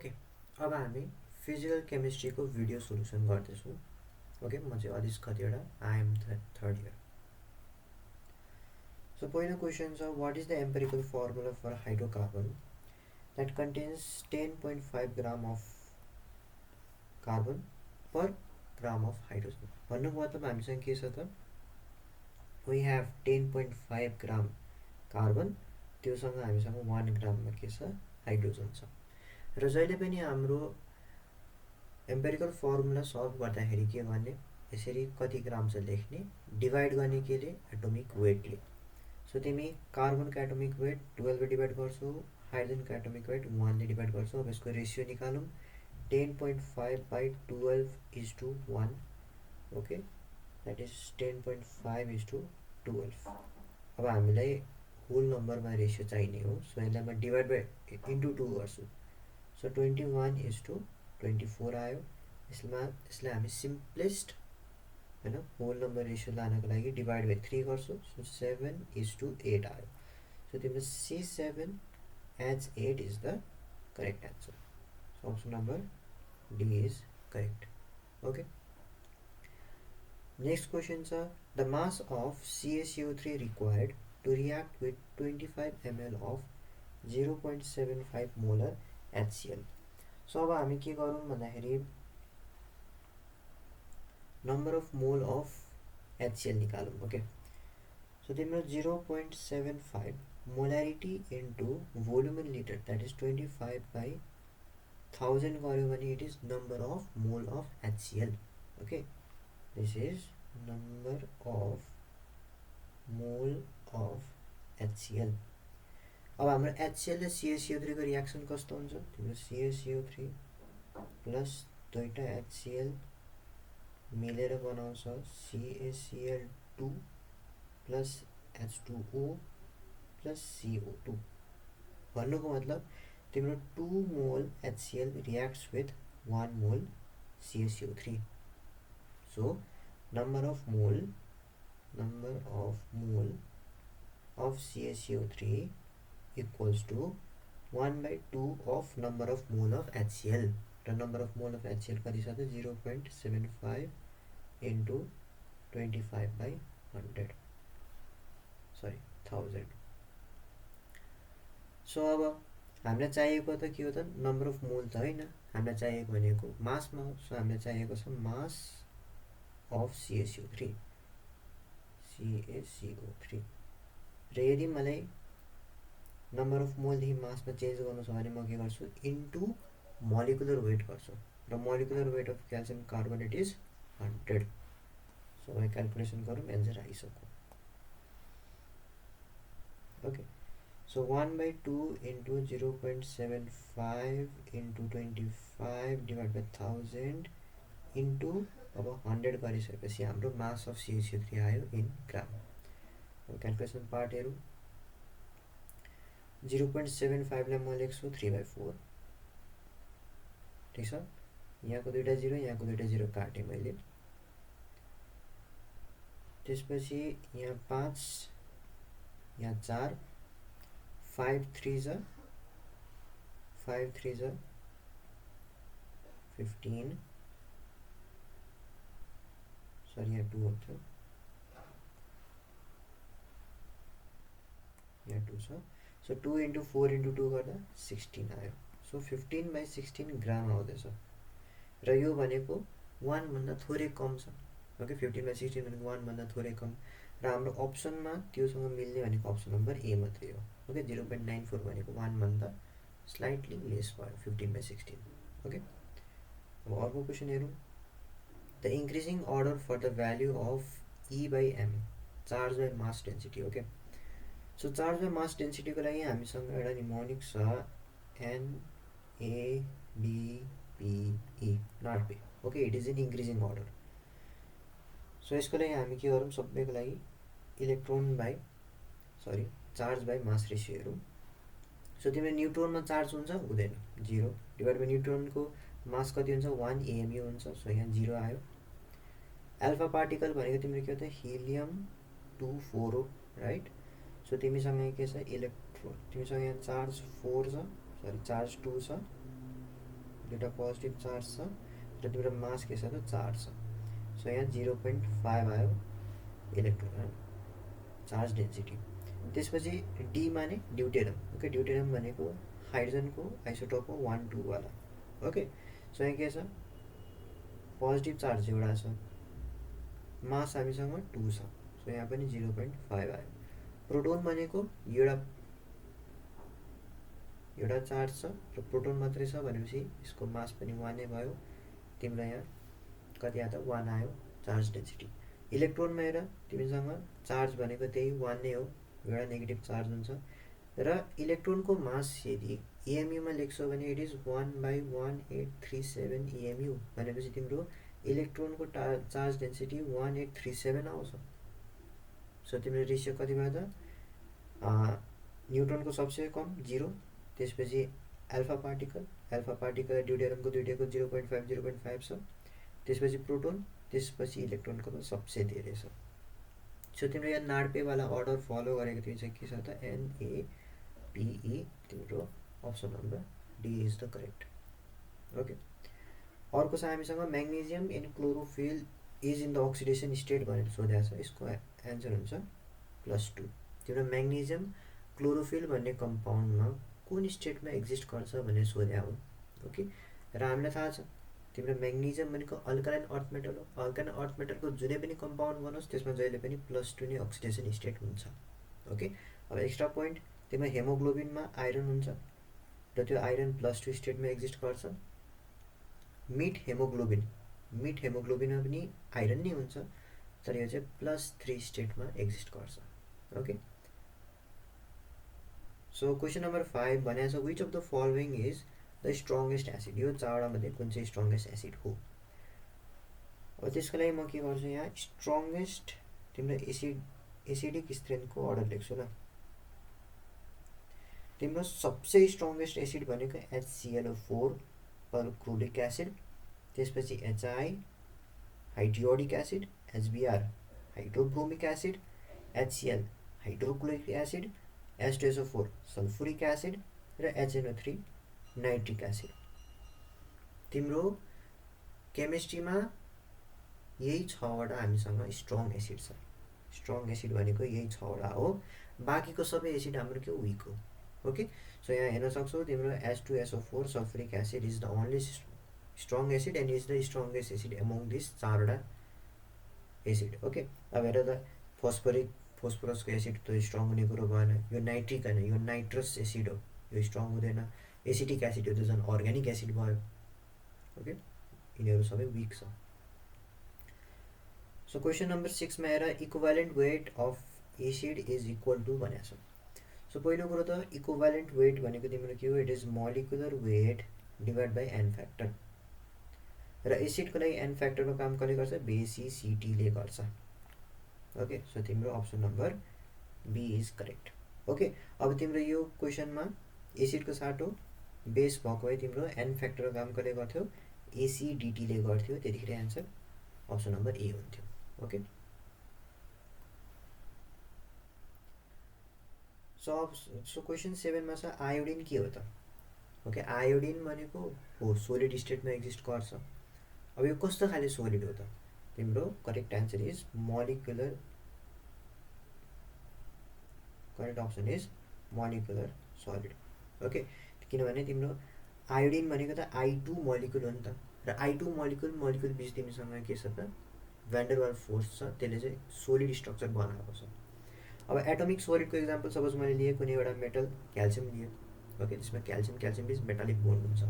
Okay, अब हामी physical केमिस्ट्रीको भिडियो सोल्युसन गर्दैछौँ. ओके, म चाहिँ Alis Khatiwada, I am third year. So पहिलो क्वेसन छ, what is the empirical formula for hydrocarbon that contains 10.5 gram of carbon per gram of hydrogen. भन्नुको मतलब हामीसँग के छ त, वी हेभ 10.5 ग्राम कार्बन, त्योसँग हामीसँग 1 ग्राममा के छ, हाइड्रोजन छ. र जहिले पनि हाम्रो एम्पेरिकल फर्मुला सल्भ गर्दाखेरि के गर्ने, यसरी कति ग्राम छ लेख्ने, डिभाइड गर्ने केले, एटोमिक वेटले. सो तिमी कार्बनको एटोमिक वेट 12 ले डिभाइड गर्छौ, हाइड्रोजनको एटोमिक वेट 1 ले डिभाइड गर्छौ. अब यसको रेसियो निकालौँ, 10.5/12 ओके, द्याट इज 10.5/12. अब हामीलाई होल नम्बरमा रेसियो चाहिने हो, सो यसलाई म डिभाइड बाई इन्टु 2 गर्छु. सो 21:24 आयो. यसलाई हामी सिम्पलेस्ट होइन होल नम्बर रेसियो लानको लागि डिभाइड बाई 3 गर्छु. सो 7:8 आयो. सो तिम्रो C7 as 8 is the correct answer. So option number D is correct. Okay, next question छ, the mass of CaCO3 required to react with 25 ml of 0.75 molar HCl. So अब हामी के गरौँ भन्दाखेरि number of mole of HCl निकालौँ. Okay, so तिम्रो 0.75 molarity into volume in litre, that is 25/1000 गऱ्यो भने it is number of mole of HCl. Okay, this is number of mole of HCl. अब हाम्रो HCl र CaCO3 को reaction कस्तो हुन्छ, तिम्रो CaCO3 प्लस दुईटा HCl मिलेर बनाउँछ CaCl2 plus H2O plus CO2. भन्नुको मतलब तिम्रो 2 मोल HCl रियाक्ट्स विथ 1 मोल CaCO3. सो नम्बर अफ मोल of CaCO3 equals to 1/2 of number of mole of HCl. र number of mole of HCl कति छ त, 0.75 इन्टु 25/100 सरी 1000. सो अब हामीलाई चाहिएको त के हो त, नम्बर अफ मोल त होइन, हामीलाई चाहिएको भनेको मासमा हो. सो हामीलाई चाहिएको छ मास अफ CaCO3. र यदि मलाई नम्बर अफ मोलदेखि मासमा चेन्ज गर्नु छ भने म के गर्छु, इन्टु मोलिकुलर वेट गर्छु. र molecular weight of calcium carbonate is 100. So अब क्यालकुलेसन गरौँ, एन्सर आइसक्यो. Okay, so 1/2 into 0.75 into 25 divide by 1000 into अब 100 गरिसकेपछि हाम्रो मास अफ CaCO3 आयो इन ग्राम. अब क्यालकुलेसन पार्ट हेरौँ, 0.75 लाई म लेख्छु 3/4. ठिक छ, यहाँको दुईवटा जिरो, यहाँको दुईवटा जिरो काटेँ मैले. त्यसपछि यहाँ 5, यहाँ 4, 5 3 जा 15, सरी यहाँ 2 हुन्छ, यहाँ 2 छ. सो 2 इन्टु 4 इन्टु 2 गर्दा 16 आयो. सो 15/16 ग्राम आउँदैछ. र यो भनेको 1 भन्दा थोरै कम छ. ओके, 15/16 भनेको 1 भन्दा थोरै कम. र हाम्रो अप्सनमा त्योसँग मिल्ने भनेको अप्सन नम्बर ए मात्रै हो. ओके, 0.94 भनेको 1 भन्दा स्लाइटली लेस भयो 15/16. ओके, अब अर्को क्वेसन हेरौँ, the increasing order for the value of E/m, charge by mass density. Okay, so charge by mass डेन्सिटीको लागि हामीसँग एउटा निमोनिक छ NaBPE not pay. Okay, it is in increasing order. So यसको लागि हामी के गरौँ, सबैको लागि चार्ज बाई मास रेसियो हेरौँ. सो तिम्रो न्युट्रोनमा चार्ज हुन्छ हुँदैन, 0 डिभाइड बाई न्युट्रोनको मास कति हुन्छ, 1 AMU हुन्छ. सो यहाँ 0 आयो. एल्फा पार्टिकल भनेको तिम्रो के हो त, हिलियम-24 हो, राइट. सो तिमीसँग के छ, इलेक्ट्रोन, तिमीसँग यहाँ चार्ज 4 छ, सरी चार्ज 2 छ, एउटा पोजिटिभ चार्ज छ र तिम्रो मास के छ त 4 छ। सो यहाँ 0.5 आयो इलेक्ट्रोन चार्ज डेन्सिटी। त्यसपछि डी माने ड्युटेरियम। ओके, ड्युटेरियम भनेको हाइड्रोजनको आइसोटोप हो 1 2 वाला। ओके, सो यहाँ के छ पोजिटिभ चार्ज एउटा छ, मास हामीसँग 2 छ। सो यहाँ पनि 0.5 आयो। प्रोटोन भनेको एउटा चार्ज छ र प्रोटोन मात्रै छ भनेपछि यसको मास पनि 1 नै भयो। तिम्रो यहाँ कति आयो त 1 आयो चार्ज डेन्सिटी। इलेक्ट्रोनमा हेर तिमीसँग चार्ज भनेको त्यही 1 नै हो, एउटा नेगेटिभ चार्ज हुन्छ र इलेक्ट्रोनको मास यदि इएमयुमा लेख्छौ भने इट इज 1/1837 इएमयु भनेपछि तिम्रो इलेक्ट्रोनको चार्ज डेन्सिटी 1837 आउँछ। सो तिम्रो रेसियो कति भयो त न्युट्रोनको सबसे कम 0, त्यसपछि अल्फा पार्टिकल ड्युटेरियमको दुईटैको 0.5 छ, त्यसपछि प्रोटोन, त्यसपछि इलेक्ट्रोनको त सबसे धेरै छ। सो तिम्रो यहाँ नार्पेवाला अर्डर फलो गरेको थियो चाहिँ के छ त NAPE, तिम्रो option number D is the correct. Okay, अर्को छ हामीसँग magnesium in chlorophyll is in the oxidation state भनेर सोधेको छ। यसको एन्सर हुन्छ +2। तिम्रो म्याग्नेजियम क्लोरोफिल भन्ने कम्पाउन्डमा कुन स्टेटमा एक्जिस्ट गर्छ भनेर सोधेको हो। ओके, र हामीलाई थाहा छ तिम्रो म्याग्नेजियम भनेको अल्कालाइन अर्थ मेटल हो। अल्कालाइन अर्थ मेटलको जुनै पनि कम्पाउन्ड बनोस् त्यसमा जहिले पनि +2 नै अक्सिडेसन स्टेट हुन्छ। ओके, अब एक्स्ट्रा पोइन्ट तिम्रो हेमोग्लोबिनमा आइरन हुन्छ र त्यो आइरन +2 स्टेटमा एक्जिस्ट गर्छ। मिट हेमोग्लोबिनमा पनि आइरन नै हुन्छ तर यो चाहिँ +3 स्टेटमा एक्जिस्ट गर्छ। ओके, सो क्वेसन नम्बर 5 भनेको छ which of the following is the strongest acid. यो चारवटा मध्ये कुन चाहिँ स्ट्रङ्गेस्ट एसिड हो। अब त्यसको लागि म के गर्छु यहाँ स्ट्रङ्गेस्ट तिम्रो एसिडिक स्ट्रेन्थको अर्डर लेख्छु ल। तिम्रो सबसे स्ट्रङ्गेस्ट एसिड भनेको HClO4 परक्लोरिक एसिड, त्यसपछि HI hydrochloric acid, HBr hydrobromic acid, HCl hydrochloric acid, H2SO4 sulphuric acid र HNO3 नाइट्रिक एसिड। तिम्रो केमिस्ट्रीमा यही 6वटा हामीसँग स्ट्रङ एसिड छ। स्ट्रङ एसिड भनेको यही 6वटा हो, बाँकीको सबै एसिड हाम्रो के विक हो। ओके, सो यहाँ हेर्न सक्छौ तिम्रो H2SO4 sulphuric acid is the only strong acid and is the strongest acid among this 4वटा एसिड। ओके, अब हेर त फोस्फरसको एसिड त स्ट्रङ हुने कुरो भएन, यो नाइट्रिक होइन, यो नाइट्रस एसिड हो, यो स्ट्रङ हुँदैन। एसिटिक एसिड हो, त्यो झन् अर्ग्यानिक एसिड भयो। ओके, यिनीहरू सबै विक छ। सो क्वेसन नम्बर 6 मा हेर equivalent weight of acid is equal to भनेको छ। सो पहिलो कुरो त इक्विभ्यालेन्ट वेट भनेको तिम्रो के हो, it is molecular weight divide by n factor र एसिडको लागि एन फ्याक्टरको काम कसले गर्छ, बेसिसिटीले गर्छ। ओके, सो तिम्रो option number B is correct. Okay, अब तिम्रो यो क्वेसनमा एसिडको साटो बेस भएको भए तिम्रो एन फ्याक्टरको काम कसले गर्थ्यो, एसिडिटीले गर्थ्यो, त्यतिखेर एन्सर अप्सन नम्बर ए हुन्थ्यो। ओके, सो क्वेसन 7 मा छ आयोडिन के हो त। ओके, आयोडिन भनेको हो सोलिड स्टेटमा एक्जिस्ट गर्छ। अब यो कस्तो खाले सोलिड हो त, तिम्रो correct answer is molecular, correct option is molecular solid. Okay, किनभने तिम्रो आयोडिन भनेको त I2 मोलिकुल हो नि त, र I2 मोलिकुल बिच तिमीसँग के छ त भ्यान्डरवाल फोर्स छ, त्यसले चाहिँ सोलिड स्ट्रक्चर बनाएको छ। अब एटोमिक सोलिडको इक्जाम्पल सपोज मैले लिएँ कुनै एउटा मेटल क्याल्सियम लिएँ। ओके, त्यसमा क्याल्सियम बिच मेटालिक बोन्ड हुन्छ।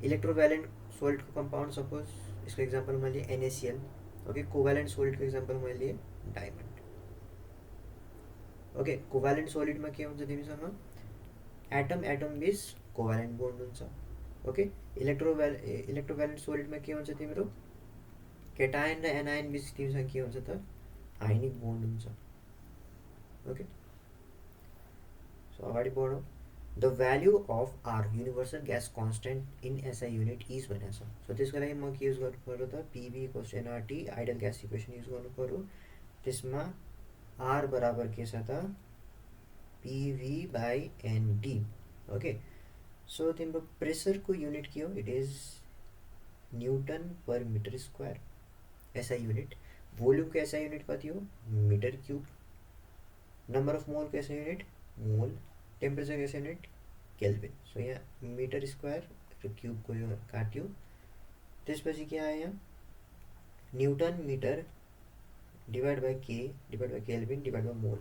इलेक्ट्रोभ्यालेन्ट सोलिडको कम्पाउन्ड सपोज यसको इक्जाम्पल मैले NaCl। ओके, कोभ्यालेन्ट सोलिडको इक्जाम्पल मैले लिएँ डायमन्ड। ओके, कोभ्यालेन्ट सोलिडमा के हुन्छ तिमीसँग एटम बिच कोभ्यालेन्ट बोन्ड हुन्छ। ओके, इलेक्ट्रोभ्यालेन्ट सोलिडमा के हुन्छ तिम्रो केटायन र एनायन बिच तिमीसँग के हुन्छ त आयनिक बोन्ड हुन्छ। ओके, सो अगाडि बढौँ। The value of R universal gas constant in SI unit is भनेको छ। सो त्यसको लागि म के युज गर्नु पऱ्यो त PV = nRT ideal gas equation use गर्नु पऱ्यो। त्यसमा आर बराबर के छ त PV/ND। ओके, सो तिम्रो प्रेसरको युनिट के हो, it is newton per metre square SI unit, भोल्युमको एसआई युनिट कति हो मिटर क्युब, नम्बर अफ मोलको SI unit mole, temperature SI unit kelvin. So यहाँ मिटर स्क्वायर र क्युबको यो काट्यो। त्यसपछि के आयो यहाँ न्युटन मिटर डिभाइड बाई के divide by kelvin divide by mole.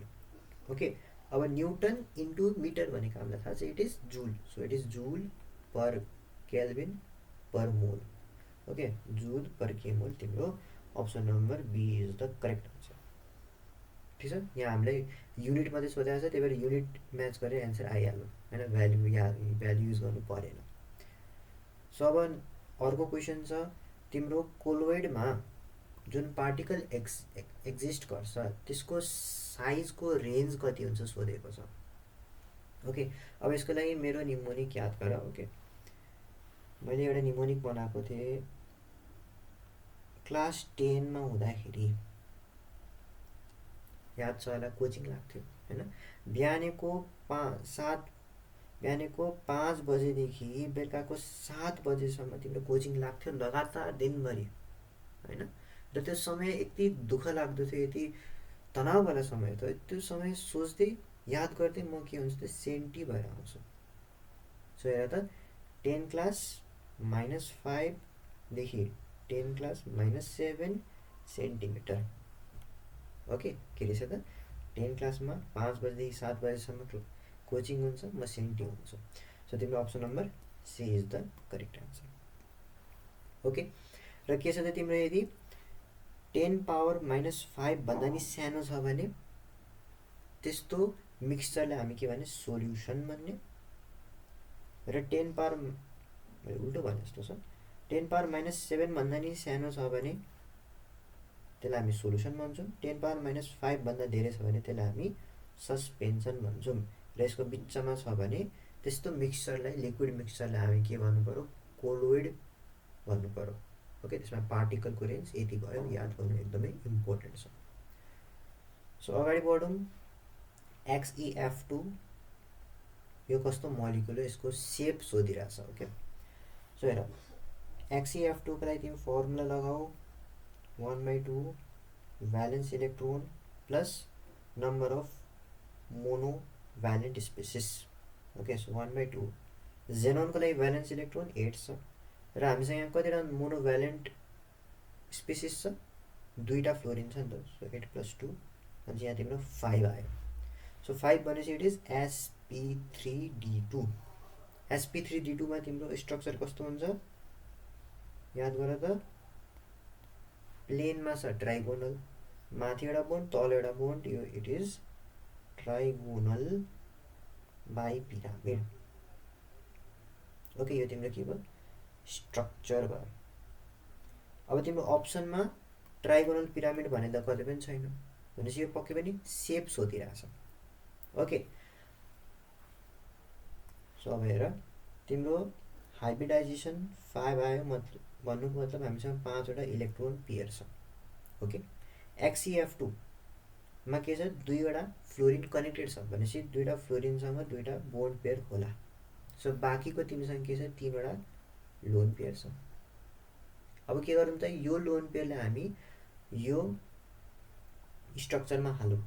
Okay, अब न्युटन इन्टु मिटर भनेको हामीलाई थाहा छ it is joule, so it is joule per Calvin per mole. Okay, joule per के मोल, तिम्रो option number B is the correct answer. ठिक छ, यहाँ हामीलाई युनिट मात्रै सोधेको छ, त्यही भएर युनिट म्याच गरेर एन्सर आइहाल्यो होइन, भ्याल्यु युज गर्नु परेन। सो अब अर्को क्वेसन छ तिम्रो कोलोइडमा जुन पार्टिकल एक्जिस्ट गर्छ त्यसको साइजको रेन्ज कति हुन्छ सोधेको छ। ओके, अब यसको लागि मेरो निमोनिक याद गर। ओके, मैले एउटा निमोनिक बनाएको थिएँ क्लास 10 मा हुँदाखेरि, याद छ होला, कोचिङ लाग्थ्यो होइन, बिहानको 5 बजेदेखि बेलुकाको 7 बजेसम्म तिम्रो कोचिङ लाग्थ्यो लगातार दिनभरि होइन। र त्यो समय यति दुःख लाग्दो थियो, यति तनाववाला समय थियो, त्यो समय सोच्दै याद गर्दै म के हुन्छ त्यो सेन्टी भएर आउँछु। सो हेर त 10 क्लास -5 देखि 10 क्लास -7 सेन्टिमिटर। ओके, के रहेछ त 10 क्लासमा 5 बजेदेखि 7 बजेसम्म कोचिङ हुन्छ, म सेन्टी हुन्छु। सो तिम्रो option number C is the correct answer. Okay, र के छ त तिम्रो यदि 10 पावर -5 भन्दा नि सानो छ भने त्यस्तो मिक्सचरलाई हामी के भन्ने सोल्युसन भन्ने, र 10 पावर उल्टो भने जस्तो छ 10 पावर -7 भन्दा नि सानो छ भने त्यसलाई हामी सोल्युसन भन्छौँ, 10 पावर -5 भन्दा धेरै छ भने त्यसलाई हामी सस्पेन्सन भन्छौँ, र यसको बिचमा छ भने त्यस्तो मिक्सचरलाई लिक्विड मिक्सचरलाई हामी के भन्नु पर्यो कोलोइड भन्नु पर्यो। ओके, त्यसमा पार्टिकलको रेन्ज यति भयो, याद गर्नु एकदमै इम्पोर्टेन्ट छ। सो अगाडि बढौँ, XeF2 यो कस्तो मोलिकुल हो यसको सेप सोधिरहेछ। ओके, सो हेर XeF2 को लागि तिमी फर्मुला लगाऊ 1/2 valence electron plus number of monovalent species. Okay, so 1/2 जेनोनको लागि भ्यालेन्स इलेक्ट्रोन 8 छ र हामीसँग यहाँ कतिवटा मोनो भ्यालेन्ट स्पेसिस छ, 2टा फ्लोरिन छ नि त, सो 8 + 2 अनि यहाँ तिम्रो 5 आयो। सो 5 भनेपछि इट इज sp3d2। sp3d2 मा तिम्रो स्ट्रक्चर कस्तो हुन्छ याद गर त, प्लेनमा छ ट्राइगोनल, माथि एउटा बोन्ड तल एउटा बोन्ड, यो इट इज ट्राइगोनल बाइपिरामिड। ओके, यो तिम्रो के भयो स्ट्रक्चर भयो। अब तिम्रो अप्सनमा ट्राइगोनल पिरामिड भने त कतै पनि छैन भनेपछि यो पक्कै पनि सेप सोधिरहेछ। ओके, सो अब हेर तिम्रो हाइब्रिडाइजेसन 5 आयो, मतलब भन्नुको मतलब हामीसँग 5वटा इलेक्ट्रोन पेयर छ। ओके, XeF2 मा के छ 2वटा फ्लोरिन कनेक्टेड छ भनेपछि 2वटा फ्लोरिनसँग 2वटा बोन्ड पेयर होला। सो बाँकीको तिमीसँग के छ 3वटा लोन पेयर छ। अब के गरौँ त, यो लोन पेयरलाई हामी यो स्ट्रक्चरमा हालौँ।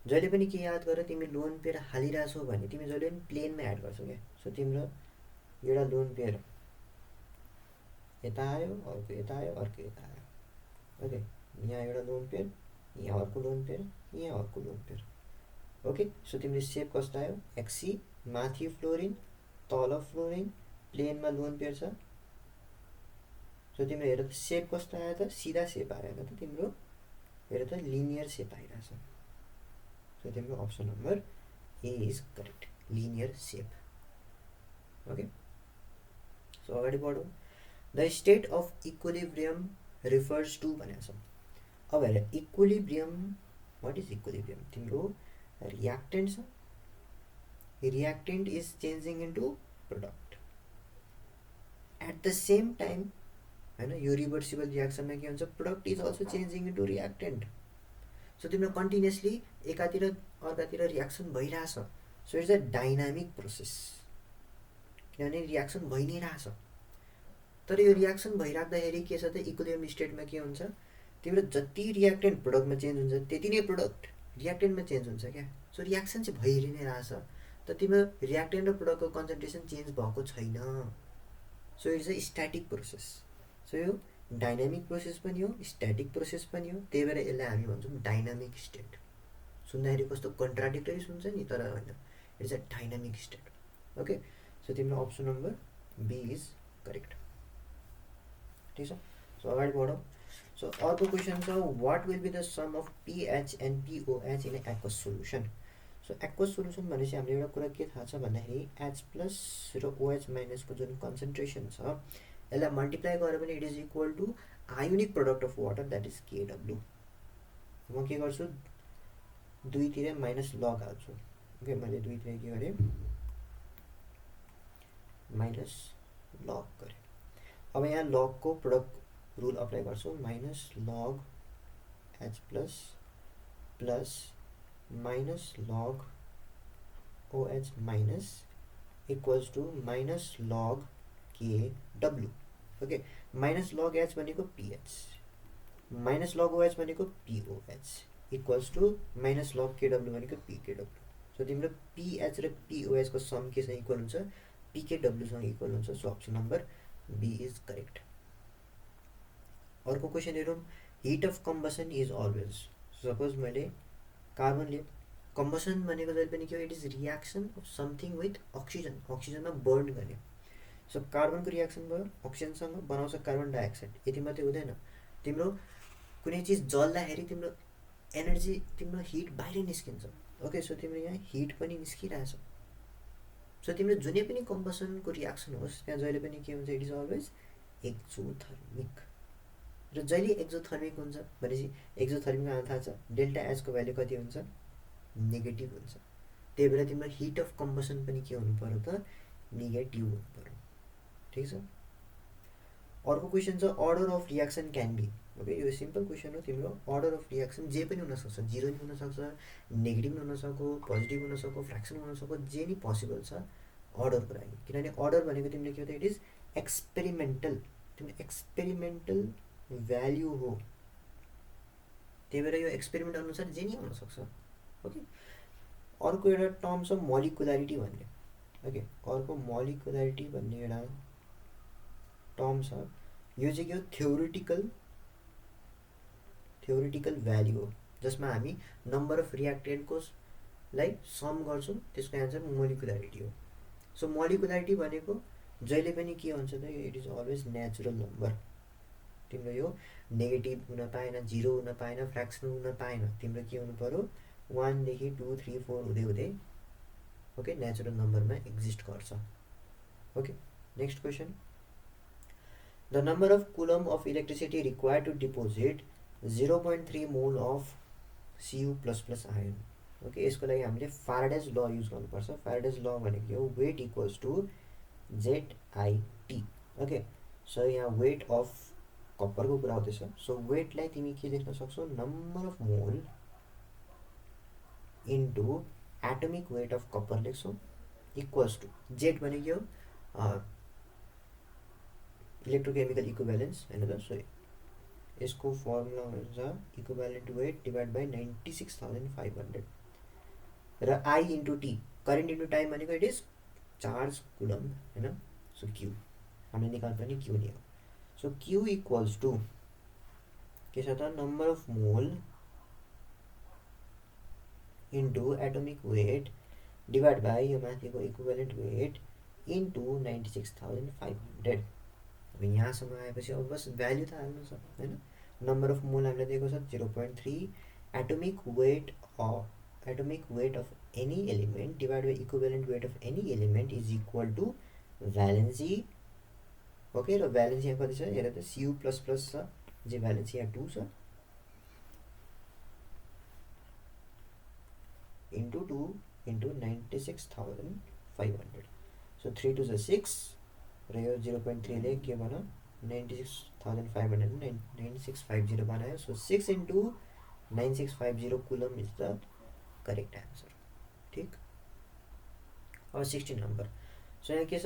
जहिले पनि के याद गर, तिमी लोन पेयर हालिरहेछौ भने तिमी जहिले पनि प्लेनमा एड गर्छौ क्या। सो तिम्रो एउटा लोन पेयर यता आयो, अर्को यता आयो, अर्को यता आयो। ओके, यहाँ एउटा लोन पेयर, यहाँ अर्को लोन पेयर, यहाँ अर्को लोन पेयर। ओके, सो तिम्रो सेप कस्तो आयो Xe, माथि फ्लोरिन तल फ्लोरिन प्लेनमा लोन पेयर छ। सो तिम्रो हेर त सेप कस्तो आयो त, सिधा सेप आएन त तिम्रो, हेर त लिनियर सेप आइरहेछ। सो तिम्रो option number A is correct, linear shape. Okay, so अगाडि बढौँ, the state of equilibrium refers to भनेको छ। अब हेर इक्विलिब्रियम, वाट इज इक्विलिब्रियम, तिम्रो रियाक्टेन्ट छ, reactant is changing into product at the same time होइन, यो रिभर्सिबल रियाक्सनमा के हुन्छ product is also changing into reactant. So तिम्रो कन्टिन्युसली एकातिर अर्कातिर रियाक्सन भइरहेछ। So it's a dynamic process, किनभने रियाक्सन भइ नै रहेछ। तर यो रियाक्सन भइराख्दाखेरि के छ त इक्विलिब्रियम स्टेटमा के हुन्छ तिम्रो जति रियाक्टेन्ट प्रोडक्टमा चेन्ज हुन्छ त्यति नै प्रोडक्ट रियाक्टेन्टमा चेन्ज हुन्छ क्या सो रियाक्सन चाहिँ भइरहि नै रहेछ तर तिम्रो रियाक्टेन्ट र प्रोडक्टको कन्सन्ट्रेसन चेन्ज भएको छैन so it's a static process so यो डाइनामिक प्रोसेस पनि हो स्ट्याटिक प्रोसेस पनि हो त्यही भएर यसलाई हामी भन्छौँ डाइनामिक स्टेट सुन्दाखेरि कस्तो कन्ट्राडिक्टरी सुन्छ नि तर होइन it's a dynamic state okay so तिम्रो option number B is correct ठिक छ सो अगाडि बढौँ सो अर्को क्वेसन छ what will be the sum of pH and pOH in aqueous solution so aqueous solution भनेपछि हामीले एउटा कुरा के थाहा छ भन्दाखेरि एच प्लस र ओएच माइनसको जुन कन्सन्ट्रेसन छ यसलाई मल्टिप्लाई गरेर पनि it is equal to ionic product of water that is केडब्ल्यू म के गर्छु दुईतिर माइनस लग हाल्छु ओके मैले दुईतिर के गरेँ माइनस लग गरेँ अब यहाँ लगको प्रोडक्ट रुल अप्लाई गर्छु minus log H plus plus minus log OH minus equals to minus log K W okay minus log H भनेको पिएच माइनस लग ओएच भनेको pOH equals to minus log KW भनेको पिकेडब्लु so तिम्रो pH र पिओएचको some केसँग equal हुन्छ पिकेडब्लुसँग equal हुन्छ so option number B is correct अर्को क्वेसन हेरौँ heat of combustion is always suppose मैले कार्बन लिएँ कम्बसन भनेको जहिले पनि के हो it is reaction of something with oxygen अक्सिजनमा बर्न गर्ने सो कार्बनको रियाक्सन भयो अक्सिजनसँग बनाउँछ कार्बन डाइअक्साइड यति मात्रै हुँदैन तिम्रो कुनै चिज जल्दाखेरि तिम्रो एनर्जी तिम्रो हिट बाहिर निस्किन्छ ओके सो तिम्रो यहाँ हिट पनि निस्किरहेछ सो तिम्रो जुनै पनि कम्बसनको रियाक्सन होस् त्यहाँ जहिले पनि के हुन्छ इट इज अलवेज एक्जोथर्मिक र जहिले एक्जोथर्मिक हुन्छ भनेपछि एक्जोथर्मिकमा थाहा छ डेल्टा एचको भ्यालु कति हुन्छ नेगेटिभ हुन्छ त्यही भएर तिम्रो हिट अफ कम्बसन पनि के हुनु पर्यो त नेगेटिभ हुनु पर्यो ठिक छ अर्को क्वेसन छ order of reaction can be okay यो सिम्पल क्वेसन हो तिम्रो अर्डर अफ रियाक्सन जे पनि हुनसक्छ जिरो नि हुनसक्छ नेगेटिभ हुनसक्यो पोजिटिभ हुनसक्यो फ्रेक्सन हुनसक्यो जे नि पोसिबल छ अर्डरको लागि किनभने अर्डर भनेको तिमीले के हो त इट इज एक्सपेरिमेन्टल तिम्रो एक्सपेरिमेन्टल भ्याल्यु हो त्यही भएर यो एक्सपेरिमेन्ट अनुसार जे नि हुनसक्छ ओके अर्को एउटा टर्म छ मोलिकुलारिटी भन्ने ओके अर्को मोलिकुलारिटी भन्ने एउटा टर्म छ यो चाहिँ के हो थ्योरिटिकल भ्याल्यु हो जसमा हामी नम्बर अफ रियाक्टेन्टको लाई सम गर्छौँ त्यसको एन्सर मोलिकुलारिटी हो सो मोलिकुलारिटी भनेको जहिले पनि के हुन्छ त it is always natural number तिम्रो यो नेगेटिभ हुन पाएन जिरो हुन पाएन फ्रेक्सन हुन पाएन तिम्रो के हुनु पर्यो 1 देखि 2 3 4 हुँदै हुँदै ओके नेचुरल नम्बरमा एक्जिस्ट गर्छ okay next question the number of coulomb of electricity required to deposit 0.3 mole of Cu++ ion okay यसको लागि हामीले फ्याराडेज ल युज गर्नुपर्छ फ्याराडेज ल भनेको के हो weight equals to ZIT okay so यहाँ वेट अफ कपरको कुरा आउँदैछ सो वेटलाई तिमी के लेख्न सक्छौ number of mole into atomic weight of copper लेख्छौ इक्वल्स टु जेड भनेको के हो इलेक्ट्रोकेमिकल इक्विभ्यालेन्स हैन त सो यसको फर्मुला हुन्छ इक्विभ्यालेन्ट वेट डिभाइड बाइ 96500 र I into T current into time भनेको इट इज चार्ज कुलम हैन सो क्यू हामीले निकाल्नु पनि क्यू नै हो सो क्यू इक्वल्स टु के छ त number of mole into atomic weight divide by यो माथिको इक्विभ्यालेन्ट वेट इन्टु 96500 अब यहाँसम्म आएपछि अब बस भ्याल्यु त हाल्नु छ हैन नम्बर अफ मोल हामीले दिएको छ 0.3 atomic weight of any element divide by equivalent weight of any element is equal to valency okay र भ्यालेन्सी यहाँ कति छ हेर त Cu++ छ जे भ्यालेन्सी यहाँ 2 छ इन्टु 2 इन्टु 96500 सो 3 2 6 र यो 0.3 ले के बना 96500 9650 बनायो so 6 into 9650 coulomb is the correct answer ठीक अब 16 नम्बर सो यहाँ के छ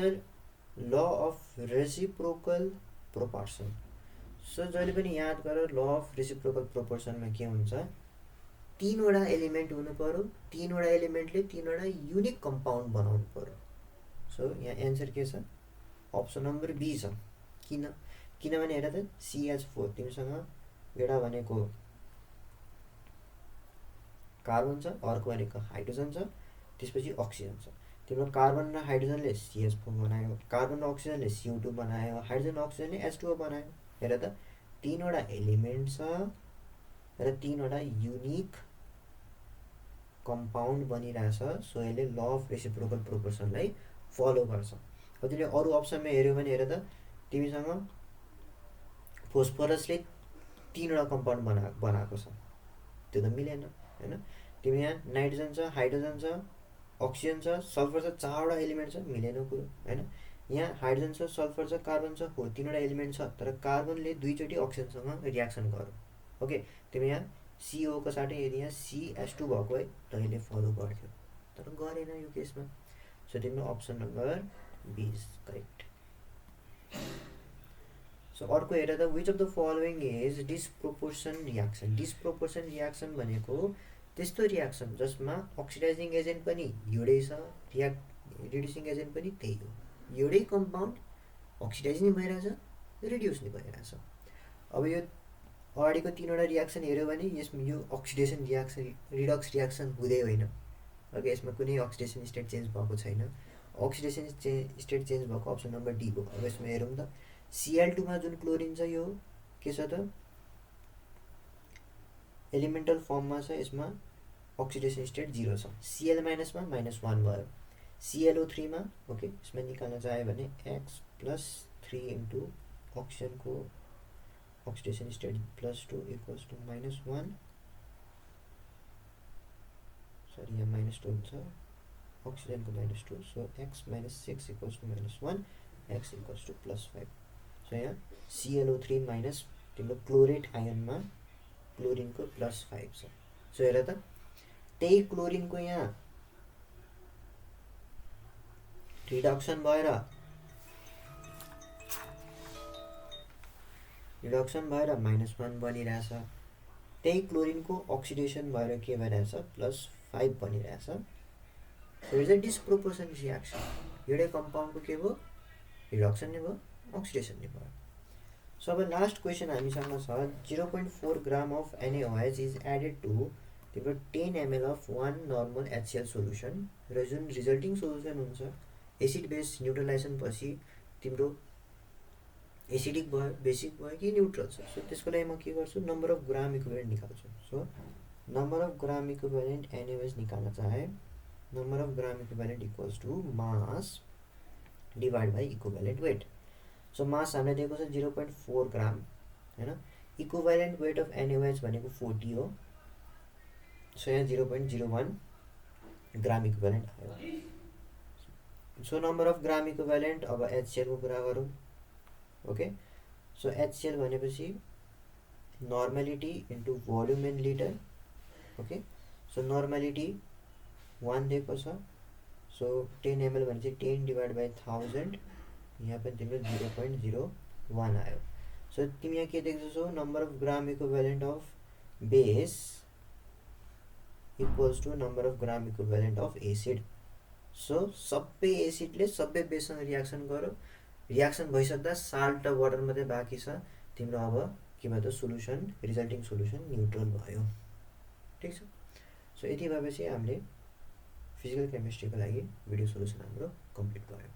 law of reciprocal proportion. So जहिले पनि याद गर ल अफ रेसिप्रोकल प्रोपोर्सनमा के हुन्छ, तीनवटा एलिमेन्ट हुनु पर्यो, तीनवटा एलिमेन्टले तीनवटा युनिक कम्पाउन्ड बनाउनु पर्यो। सो यहाँ एन्सर के छ, अप्सन नम्बर बी छ। किनभने हेर त CH4 तिमीसँग एउटा भनेको कार्बन छ, अर्को भनेको हाइड्रोजन छ, त्यसपछि अक्सिजन छ। तिम्रो कार्बन र हाइड्रोजनले CH4 बनायो, कार्बन र अक्सिजनले CO2 बनायो, हाइड्रोजन र अक्सिजनले H2O बनायो। हेर त तीनवटा एलिमेन्ट छ र तीनवटा युनिक कम्पाउन्ड बनिरहेछ। सो यसले ल अफ रेसिप्रोकल प्रोपोर्सनलाई फलो गर्छ। अब तिमीले अरू अप्सनमा हेऱ्यौ भने हेर त तिमीसँग फोस्फरसले तीनवटा कम्पाउन्ड बनाएको छ, त्यो त मिलेन हैन। तिमी यहाँ नाइट्रोजन छ, हाइड्रोजन छ, अक्सिजन छ, सल्फर छ, चारवटा एलिमेन्ट छ, मिलेन कुरो हैन। यहाँ हाइड्रोजन छ, सल्फर छ, कार्बन छ, हो तीनवटा एलिमेन्ट छ, तर कार्बनले दुईचोटि अक्सिजनसँग रियाक्सन गर्यो। ओके, तिमी यहाँ CO को साथै यदि यहाँ CH2 भएको है त यसले फलो गर्थ्यो, तर गरेन यो केसमा। सो तिम्रो option number B is correct. So अर्को हेर त which of the following is disproportionation reaction. Disproportionation reaction भनेको त्यस्तो रियाक्सन जसमा अक्सिडाइजिङ एजेन्ट पनि एउटै छ, रिड्युसिङ एजेन्ट पनि त्यही हो, एउटै कम्पाउन्ड अक्सिडाइज नै भइरहेछ, रिड्युस नै भइरहेछ। अब यो अगाडिको तीनवटा रियाक्सन हेऱ्यो भने यसमा यो अक्सिडेसन रियाक्सन रिडक्स रियाक्सन हुँदै होइन। ओके, यसमा कुनै अक्सिडेसन स्टेट चेन्ज भएको छैन। अक्सिडेसन स्टेट चेन्ज भएको अप्सन नम्बर डी हो। अब यसमा हेरौँ त Cl2 मा जुन क्लोरिन छ यो के छ त एलिमेन्टल फर्ममा छ, यसमा अक्सिडेसन स्टेट 0 छ। Cl- मा -1 भयो। ClO3 मा ओके, यसमा निकाल्न चाह्यो भने x + 3 इन्टु अक्सिजनको oxidation state +2 equals to -1, sorry यहाँ -2 हुन्छ, अक्सिजनको -2, so x - 6 equals to -1, x equals to +5। So यहाँ ClO3 माइनस तिम्रो क्लोरेट आयनमा क्लोरिनको +5 छ। सो हेर त त्यही क्लोरिनको यहाँ रिडक्सन भएर -1 बनिरहेछ, त्यही क्लोरिनको अक्सिडेसन भएर के भइरहेछ +5 बनिरहेछ। So is a disproportionation reaction. एउटै कम्पाउन्डको के भयो, रिडक्सन नै भयो, अक्सिडेसन नै भयो। सो अब लास्ट क्वेसन हामीसँग छ 0.4 gram of NaOH is added to तिम्रो 10 ml of 1 normal HCl solution, र जुन रिजल्टिङ सोल्युसन हुन्छ एसिड बेस न्युट्रलाइजेसन पछि तिम्रो एसिडिक भयो, बेसिक भयो कि न्युट्रल छ। सो त्यसको लागि म के गर्छु, नम्बर अफ ग्राम इक्विभ्यालेन्ट निकाल्छु। So number of gram equivalent NaOH निकाल्न चाहे number of gram equivalent equals to mass divide by equivalent weight. So mass हामीलाई दिएको छ 0.4 ग्राम हैन, इक्विभ्यालेन्ट वेट अफ NaOH भनेको 40 हो। सो यहाँ 0.01 ग्राम इक्विभ्यालेन्ट आयो। So number of gram equivalent अब HCl को कुरा गरौँ। ओके, सो HCl भनेपछि normality into volume in litre. Okay, so normality 1 दिएको छ, सो 10 ml भनेपछि 10 डिभाइड बाई 1000, यहाँ पनि तिम्रो 0.01 आयो। सो तिमी यहाँ के देख्छौ, number of gram equivalent of base equals to number of gram equivalent of acid. So सबै एसिडले सबै बेससँग रियाक्सन गर्यो, रियाक्सन भइसक्दा साल्ट र वाटर मात्रै बाँकी छ तिम्रो। अब के भयो त सोल्युसन, रिजल्टिङ सोल्युसन न्युट्रल भयो। ठिक छ। सो यति भएपछि हामीले फिजिकल केमिस्ट्रीको लागि भिडियो सोल्युसन हाम्रो कम्प्लिट भयो।